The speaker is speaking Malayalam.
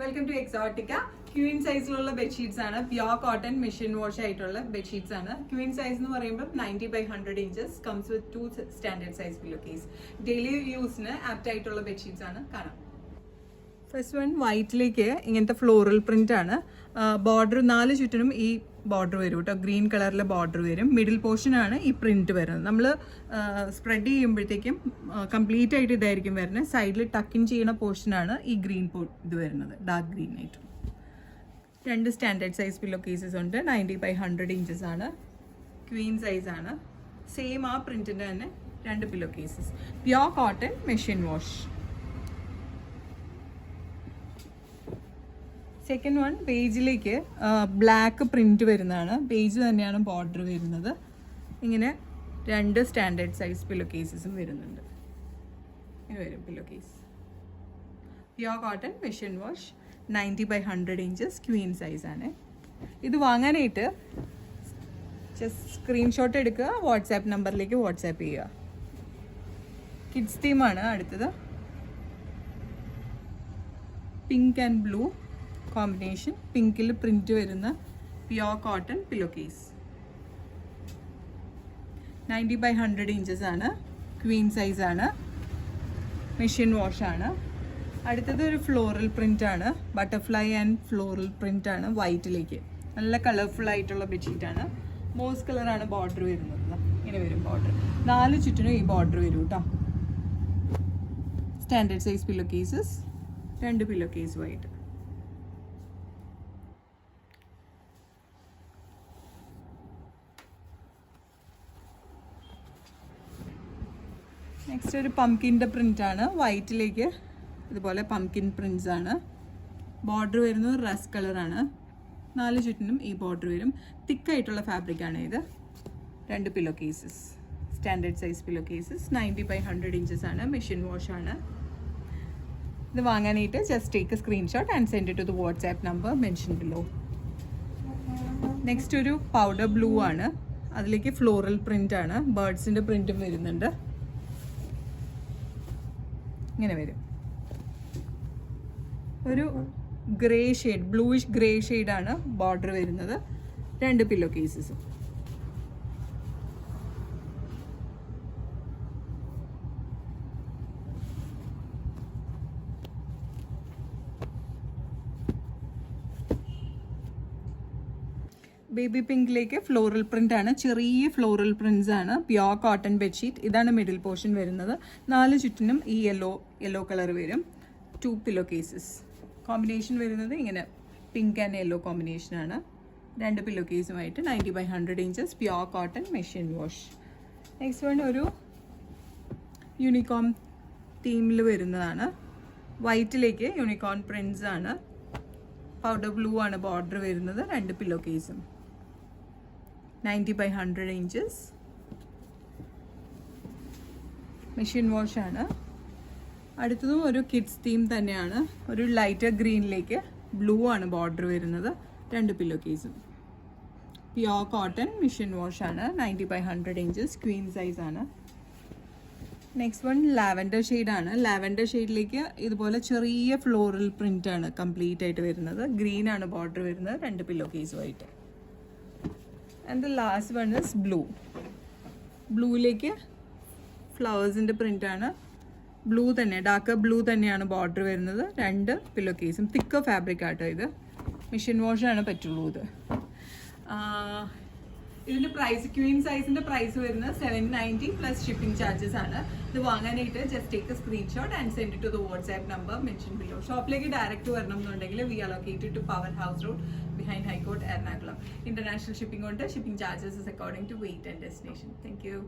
Welcome to Exotica. ക്വീൻ സൈസിലുള്ള ബെഡ്ഷീറ്റ്സ് ആണ്. പ്യോർ കോട്ടൺ മെഷീൻ വാഷ് ആയിട്ടുള്ള ബെഡ്ഷീറ്റ്സ് ആണ്. ക്വീൻ സൈസ് എന്ന് പറയുമ്പോൾ 90/100 inches comes with 2 standard size pillow case. Daily യൂസിന് ആപ്റ്റ് ആയിട്ടുള്ള ബെഡ്ഷീറ്റ്സ് ആണ് കാണാം. ഫസ്റ്റ് വൺ വൈറ്റിലേക്ക് ഇങ്ങനത്തെ ഫ്ലോറൽ പ്രിന്റ് ആണ്. ബോർഡർ 4 ചുറ്റിനും ഈ ബോർഡർ വരും കേട്ടോ. ഗ്രീൻ കളറിലെ ബോർഡർ വരും. മിഡിൽ പോർഷൻ ആണ് ഈ പ്രിന്റ് വരുന്നത്. നമ്മൾ സ്പ്രെഡ് ചെയ്യുമ്പോഴത്തേക്കും കംപ്ലീറ്റ് ആയിട്ട് ഇതായിരിക്കും വരുന്നത്. സൈഡിൽ ടക്കിൻ ചെയ്യുന്ന പോർഷനാണ് ഈ ഗ്രീൻ ഇത് വരുന്നത്, ഡാർക്ക് ഗ്രീൻ ആയിട്ട്. 2 സ്റ്റാൻഡേർഡ് സൈസ് പില്ലോ കേസസ് ഉണ്ട്. 90/100 ഇഞ്ചസ് ആണ്. ക്വീൻ സൈസ് ആണ്. സെയിം ആ പ്രിന്റിൻ്റെ തന്നെ 2 pillow cases. Pure cotton machine wash. Second one പേജിലേക്ക് ബ്ലാക്ക് പ്രിന്റ് വരുന്നതാണ്. പേജ് തന്നെയാണ് ബോർഡർ വരുന്നത്. ഇങ്ങനെ 2 സ്റ്റാൻഡേർഡ് സൈസ് പില്ലോ കേസസും വരുന്നുണ്ട്. ഇങ്ങനെ വരും pillow case. Pure cotton machine wash 90/100 inches queen size ആണ്. ഇത് വാങ്ങാനായിട്ട് ജസ്റ്റ് സ്ക്രീൻഷോട്ട് എടുക്കുക, വാട്സാപ്പ് നമ്പറിലേക്ക് വാട്സാപ്പ് ചെയ്യുക. കിഡ്സ് തീമാണ് അടുത്തത്. Pink and blue combination. പിങ്കിൽ പ്രിന്റ് വരുന്ന pure cotton pillow case 90/100 inches ആണ്. ക്വീൻ സൈസ് ആണ്. മെഷീൻ വാഷ് ആണ്. അടുത്തത് ഒരു ഫ്ലോറൽ പ്രിന്റ് ആണ്. ബട്ടർഫ്ലൈ ആൻഡ് ഫ്ലോറൽ പ്രിന്റ് ആണ്. വൈറ്റിലേക്ക് നല്ല കളർഫുൾ ആയിട്ടുള്ള ബെഡ്ഷീറ്റ് ആണ്. മോസ് കളറാണ് ബോർഡർ വരുന്നത്. ഇങ്ങനെ വരും ബോർഡർ. 4 ചുറ്റിനും ഈ ബോർഡർ വരും കേട്ടോ. Standard size pillow cases. 2 pillow കേസുമായിട്ട്. നെക്സ്റ്റ് ഒരു പംകിൻ്റെ പ്രിന്റ് ആണ്. വൈറ്റിലേക്ക് ഇതുപോലെ പംകിൻ പ്രിന്റ്സ് ആണ്. ബോർഡർ വരുന്നത് റസ് കളറാണ്. 4 ചുറ്റിനും ഈ ബോർഡർ വരും. തിക്കായിട്ടുള്ള ഫാബ്രിക് ആണ് ഇത്. 2 pillow cases. Standard size pillow cases. 90/100 inches ആണ്. മെഷീൻ വാഷ് ആണ്. ഇത് വാങ്ങാനായിട്ട് just take a screenshot and send it to the WhatsApp number mention below. Next ഒരു പൗഡർ ബ്ലൂ ആണ്. അതിലേക്ക് ഫ്ലോറൽ പ്രിന്റ് ആണ്. ബേർഡ്സിൻ്റെ പ്രിന്റും വരുന്നുണ്ട്. ഇങ്ങനെ വരും. ഒരു ഗ്രേ ഷെയ്ഡ്, ബ്ലൂയിഷ് ഗ്രേ ഷെയ്ഡാണ് ബോർഡർ വരുന്നത്. 2 പില്ലോ കേസസും. ബേബി പിങ്കിലേക്ക് ഫ്ലോറൽ പ്രിന്റ് ആണ്. ചെറിയ ഫ്ലോറൽ പ്രിന്റ്സ് ആണ്. Pure cotton bedsheet. ഇതാണ് മിഡിൽ പോർഷൻ വരുന്നത്. 4 ചുറ്റിനും ഈ യെല്ലോ കളർ വരും. 2 പില്ലോ കേസസ്. കോമ്പിനേഷൻ വരുന്നത് ഇങ്ങനെ പിങ്ക് ആൻഡ് യെല്ലോ കോമ്പിനേഷനാണ്. 2 പില്ലോ കേസുമായിട്ട് 90/100 inches pure cotton machine wash. Next one ഒരു യൂണിക്കോൺ തീമിൽ വരുന്നതാണ്. വൈറ്റിലേക്ക് യൂണിക്കോൺ പ്രിന്റ്സ് ആണ്. പൗഡർ ബ്ലൂ ആണ് ബോർഡർ വരുന്നത്. 2 പില്ലോ കേസും. 90/100 ഇഞ്ചസ്. മെഷീൻ വാഷ് ആണ്. അടുത്തതും ഒരു കിഡ്സ് തീം തന്നെയാണ്. ഒരു ലൈറ്റർ ഗ്രീനിലേക്ക് ബ്ലൂ ആണ് ബോർഡർ വരുന്നത്. 2 പില്ലോ കേസും. പ്യോർ കോട്ടൺ മെഷീൻ വാഷ് ആണ്. 90/100 ഇഞ്ചസ് ക്വീൻ സൈസ് ആണ്. നെക്സ്റ്റ് വൺ ലാവൻഡർ ഷെയ്ഡാണ്. ലാവൻഡർ ഷെയ്ഡിലേക്ക് ഇതുപോലെ ചെറിയ ഫ്ലോറൽ പ്രിന്റ് ആണ് കംപ്ലീറ്റ് ആയിട്ട് വരുന്നത്. ഗ്രീൻ ആണ് ബോർഡർ വരുന്നത്. 2 പില്ലോ കേസുമായിട്ട്. And the last one is blue. ബ്ലൂയിലേക്ക് ഫ്ലവേഴ്സിൻ്റെ പ്രിന്റ് ആണ്. ബ്ലൂ തന്നെ, ഡാർക്ക് ബ്ലൂ തന്നെയാണ് ബോർഡർ വരുന്നത്. 2 പില്ലോ കേസും. തിക്ക് ഫാബ്രിക് ആട്ടോ ഇത്. മെഷീൻ വാഷാണ് പറ്റുള്ളൂ ഇത്. ഇതിൻ്റെ പ്രൈസ്, ക്വീൻ സൈസിൻ്റെ പ്രൈസ് വരുന്നത് 790 പ്ലസ് ഷിപ്പിംഗ് ചാർജസ് ആണ്. ഇത് വാങ്ങാനായിട്ട് just take a screenshot and send it to the WhatsApp number mention below. ഷോപ്പിലേക്ക് ഡയറക്റ്റ് വരണം എന്നുണ്ടെങ്കിൽ we are located to power house road behind high court Ernakulam. International shipping ഉണ്ട്. Shipping charges is according to weight and destination. Thank U.